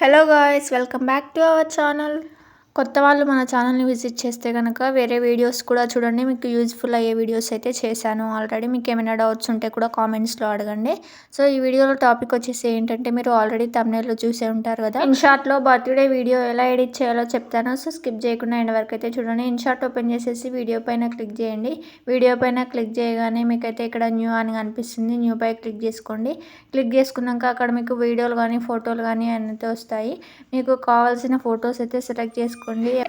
Hello guys, welcome back to our channel. కొత్త వాళ్ళు మన ఛానల్ని విజిట్ చేస్తే కనుక వేరే వీడియోస్ కూడా చూడండి. మీకు యూజ్ఫుల్ అయ్యే వీడియోస్ అయితే చేశాను ఆల్రెడీ. మీకు ఏమైనా డౌట్స్ ఉంటే కూడా కామెంట్స్లో అడగండి. సో ఈ వీడియోలో టాపిక్ వచ్చేసి ఏంటంటే, మీరు ఆల్రెడీ థంబ్నెయిల్లో చూసే ఉంటారు కదా, ఇన్షార్ట్లో బర్త్డే వీడియో ఎలా ఎడిట్ చేయాలో చెప్తాను. సో స్కిప్ చేయకుండా ఎండ్ వరకు అయితే చూడండి. ఇన్షార్ట్ ఓపెన్ చేసేసి వీడియో పైన క్లిక్ చేయండి. వీడియో పైన క్లిక్ చేయగానే మీకైతే ఇక్కడ న్యూ అని కనిపిస్తుంది. న్యూ పై క్లిక్ చేసుకోండి. క్లిక్ చేసుకున్నాక అక్కడ మీకు వీడియోలు కానీ ఫోటోలు కానీ అయితే వస్తాయి. మీకు కావాల్సిన ఫొటోస్ అయితే సెలెక్ట్ చేసుకోండి.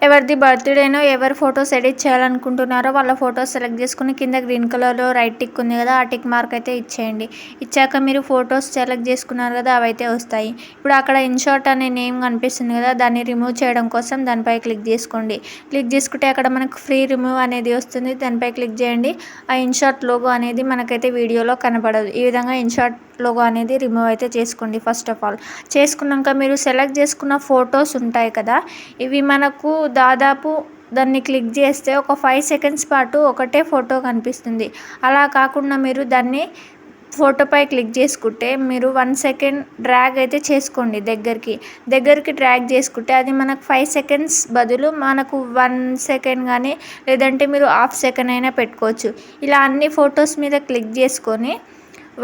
ఎవరిది బర్త్డేనో, ఎవరి ఫొటోస్ ఎడిట్ చేయాలనుకుంటున్నారో వాళ్ళ ఫొటోస్ సెలెక్ట్ చేసుకుని కింద గ్రీన్ కలర్లో రైట్ టిక్ ఉంది కదా, ఆ టిక్ మార్క్ అయితే ఇచ్చేయండి. ఇచ్చాక మీరు ఫొటోస్ సెలెక్ట్ చేసుకున్నారు కదా, అవైతే వస్తాయి. ఇప్పుడు అక్కడ ఇన్షార్ట్ అనే నేమ్ కనిపిస్తుంది కదా, దాన్ని రిమూవ్ చేయడం కోసం దానిపై క్లిక్ చేసుకోండి. క్లిక్ చేసుకుంటే అక్కడ మనకు ఫ్రీ రిమూవ్ అనేది వస్తుంది. దానిపై క్లిక్ చేయండి. ఆ ఇన్షార్ట్ లోగో అనేది మనకైతే వీడియోలో కనపడదు. ఈ విధంగా ఇన్షార్ట్ లోగో అనేది రిమూవ్ అయితే చేసుకోండి. ఫస్ట్ ఆఫ్ ఆల్ చేసుకున్నాక మీరు సెలెక్ట్ చేసుకున్న ఫొటోస్ ఉంటాయి కదా, ఇవి మనకు దాదాపు దాన్ని క్లిక్ చేస్తే ఒక 5 సెకండ్స్ పాటు ఒకటే ఫోటో కనిపిస్తుంది. అలా కాకుండా మీరు దాన్ని ఫోటోపై క్లిక్ చేసుకుంటే మీరు 1 సెకండ్ డ్రాగ్ అయితే చేసుకోండి. దగ్గరికి డ్రాగ్ చేసుకుంటే అది మనకు 5 సెకండ్స్ బదులు మనకు 1 సెకండ్ కానీ, లేదంటే మీరు హాఫ్ సెకండ్ అయినా పెట్టుకోవచ్చు. ఇలా అన్ని ఫొటోస్ మీద క్లిక్ చేసుకొని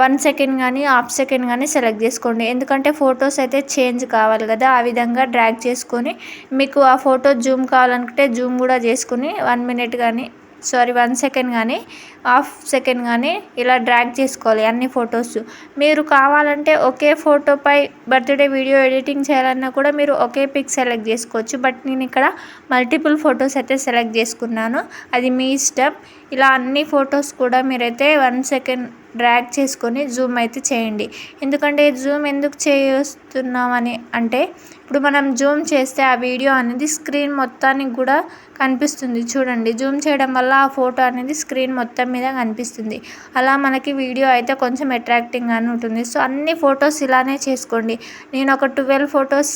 1 సెకండ్ కానీ హాఫ్ సెకండ్ కానీ సెలెక్ట్ చేసుకోండి. ఎందుకంటే ఫొటోస్ అయితే చేంజ్ కావాలి కదా, ఆ విధంగా డ్రాగ్ చేసుకొని మీకు ఆ ఫోటో జూమ్ కావాలనుకుంటే జూమ్ కూడా చేసుకుని 1 సెకండ్ కానీ హాఫ్ సెకండ్ కానీ ఇలా డ్రాగ్ చేసుకోవాలి అన్ని ఫొటోస్. మీరు కావాలంటే ఒకే ఫోటోపై బర్త్డే వీడియో ఎడిటింగ్ చేయాలన్నా కూడా మీరు ఒకే పిక్ సెలెక్ట్ చేసుకోవచ్చు. బట్ నేను ఇక్కడ మల్టిపుల్ ఫొటోస్ అయితే సెలెక్ట్ చేసుకున్నాను, అది మీ ఇష్టం. ఇలా అన్ని ఫొటోస్ కూడా మీరైతే 1 సెకండ్ డ్రాగ్ చేసుకొని జూమ్ అయితే చేయండి. ఎందుకంటే జూమ్ ఎందుకు చేస్తున్నామని అంటే, ఇప్పుడు మనం జూమ్ చేస్తే ఆ వీడియో అనేది స్క్రీన్ మొత్తానికి కూడా కనిపిస్తుంది. చూడండి, జూమ్ చేయడం వల్ల ఆ ఫోటో అనేది స్క్రీన్ మొత్తం మీద కనిపిస్తుంది. అలా మనకి వీడియో అయితే కొంచెం అట్రాక్టింగ్గానే ఉంటుంది. సో అన్ని ఫొటోస్ ఇలానే చేసుకోండి. నేను ఒక 12 ఫొటోస్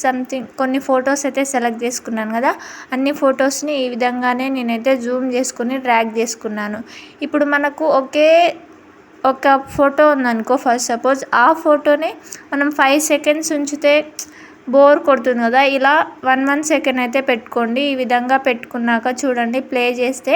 కొన్ని ఫొటోస్ అయితే సెలెక్ట్ చేసుకున్నాను కదా, అన్ని ఫొటోస్ని ఈ విధంగానే నేనైతే జూమ్ చేసుకుని డ్రాగ్ చేసుకున్నాను. ఇప్పుడు మనకు ఒక ఫోటో ఉందనుకో, ఫస్ట్ సపోజ్ ఆ ఫోటోని మనం 5 సెకండ్స్ ఉంచితే బోర్ కొడుతుంది కదా, ఇలా 1 సెకండ్ అయితే పెట్టుకోండి. ఈ విధంగా పెట్టుకున్నాక చూడండి, ప్లే చేస్తే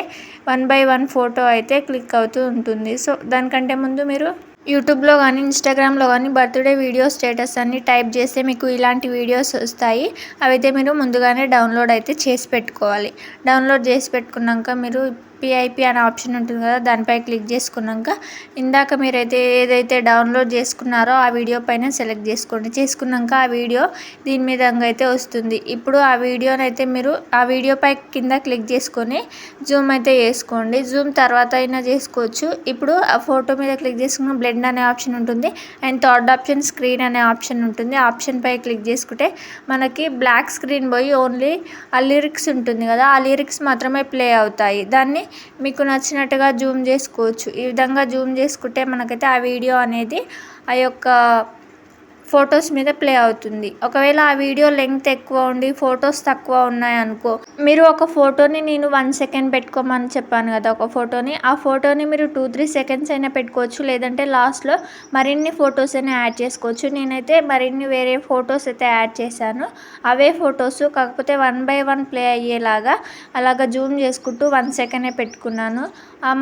1 బై 1 ఫోటో అయితే క్లిక్ అవుతూ ఉంటుంది. సో దానికంటే ముందు మీరు యూట్యూబ్లో కానీ ఇన్స్టాగ్రామ్లో కానీ బర్త్డే వీడియో స్టేటస్ అన్ని టైప్ చేస్తే మీకు ఇలాంటి వీడియోస్ వస్తాయి. అవైతే మీరు ముందుగానే డౌన్లోడ్ అయితే చేసి పెట్టుకోవాలి. డౌన్లోడ్ చేసి పెట్టుకున్నాక మీరు పిఐపి అనే ఆప్షన్ ఉంటుంది కదా, దానిపై క్లిక్ చేసుకున్నాక ఇందాక మీరైతే ఏదైతే డౌన్లోడ్ చేసుకున్నారో ఆ వీడియో పైన సెలెక్ట్ చేసుకోండి. చేసుకున్నాక ఆ వీడియో దీని మీద అయితే వస్తుంది. ఇప్పుడు ఆ వీడియోనైతే మీరు ఆ వీడియోపై కింద క్లిక్ చేసుకొని జూమ్ అయితే చేసుకోండి. జూమ్ తర్వాత అయినా చేసుకోవచ్చు. ఇప్పుడు ఆ ఫోటో మీద క్లిక్ చేసుకున్న బ్లెండ్ అనే ఆప్షన్ ఉంటుంది, అండ్ థర్డ్ ఆప్షన్ స్క్రీన్ అనే ఆప్షన్ ఉంటుంది. ఆప్షన్ పై క్లిక్ చేసుకుంటే మనకి బ్లాక్ స్క్రీన్ పోయి ఓన్లీ ఆ లిరిక్స్ ఉంటుంది కదా, ఆ లిరిక్స్ మాత్రమే ప్లే అవుతాయి. దాన్ని మీకు నచ్చినట్టుగా జూమ్ చేసుకోవచ్చు. ఈ విధంగా జూమ్ చేసుకుంటే మనకైతే ఆ వీడియో అనేది ఆ యొక్క ఫొటోస్ మీద ప్లే అవుతుంది. ఒకవేళ ఆ వీడియో లెంగ్త్ ఎక్కువ ఉండి ఫొటోస్ తక్కువ ఉన్నాయనుకో, మీరు ఒక ఫోటోని నేను 1 సెకండ్ పెట్టుకోమని చెప్పాను కదా, ఒక ఫోటోని, ఆ ఫోటోని మీరు 2-3 సెకండ్స్ అయినా పెట్టుకోవచ్చు. లేదంటే లాస్ట్లో మరిన్ని ఫొటోస్ అయినా యాడ్ చేసుకోవచ్చు. నేనైతే మరిన్ని వేరే ఫొటోస్ అయితే యాడ్ చేశాను. అవే ఫొటోస్ కాకపోతే 1 బై 1 ప్లే అయ్యేలాగా అలాగా జూమ్ చేసుకుంటూ 1 సెకండే పెట్టుకున్నాను.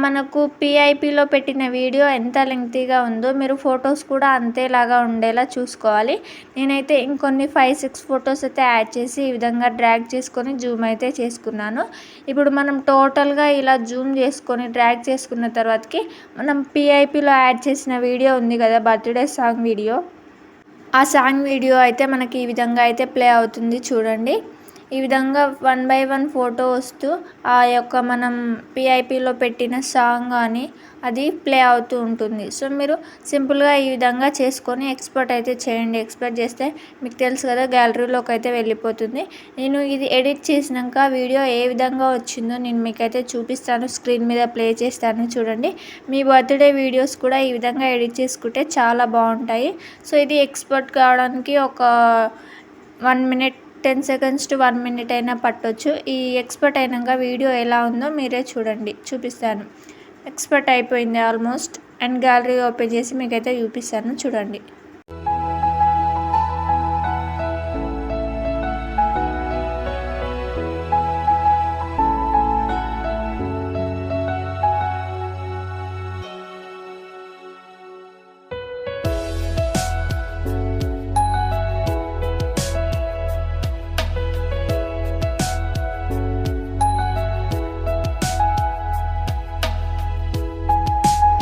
మనకు పిఐపిలో పెట్టిన వీడియో ఎంత లెంగ్తీగా ఉందో మీరు ఫొటోస్ కూడా అంతేలాగా ఉండేలా చూసుకోవాలి. నేనైతే ఇంకొన్ని 5-6 ఫొటోస్ అయితే యాడ్ చేసి ఈ విధంగా డ్రాగ్ చేసుకొని జూమ్ అయితే చేసుకున్నాను. ఇప్పుడు మనం టోటల్గా ఇలా జూమ్ చేసుకొని డ్రాగ్ చేసుకున్న తర్వాతకి మనం పిఐపిలో యాడ్ చేసిన వీడియో ఉంది కదా, బర్త్డే సాంగ్ వీడియో, ఆ సాంగ్ వీడియో అయితే మనకి ఈ విధంగా అయితే ప్లే అవుతుంది. చూడండి, ఈ విధంగా 1 బై 1 ఫోటో వస్తూ ఆ యొక్క మనం పిఐపిలో పెట్టిన సాంగ్ కానీ అది ప్లే అవుతూ ఉంటుంది. సో మీరు సింపుల్గా ఈ విధంగా చేసుకొని ఎక్స్పోర్ట్ అయితే చేయండి. ఎక్స్పోర్ట్ చేస్తే మీకు తెలుసు కదా, గ్యాలరీలోకి అయితే వెళ్ళిపోతుంది. నేను ఇది ఎడిట్ చేసినాక వీడియో ఏ విధంగా వచ్చిందో నేను మీకైతే చూపిస్తాను. స్క్రీన్ మీద ప్లే చేస్తాను చూడండి. మీ బర్త్డే వీడియోస్ కూడా ఈ విధంగా ఎడిట్ చేసుకుంటే చాలా బాగుంటాయి. సో ఇది ఎక్స్పోర్ట్ కావడానికి ఒక 1 మినిట్ 10 సెకండ్స్ టు 1 మినిట్ అయినా పట్టొచ్చు. ఈ ఎక్స్పోర్ట్ అయినాక వీడియో ఎలా ఉందో మీరే చూడండి, చూపిస్తాను. ఎక్స్పోర్ట్ అయిపోయింది ఆల్మోస్ట్, అండ్ గ్యాలరీ ఓపెన్ చేసి మీకైతే చూపిస్తాను చూడండి.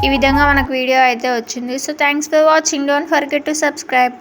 ఈ విధంగా మనకు వీడియో అయితే వచ్చింది. So thanks for watching. Don't forget to subscribe.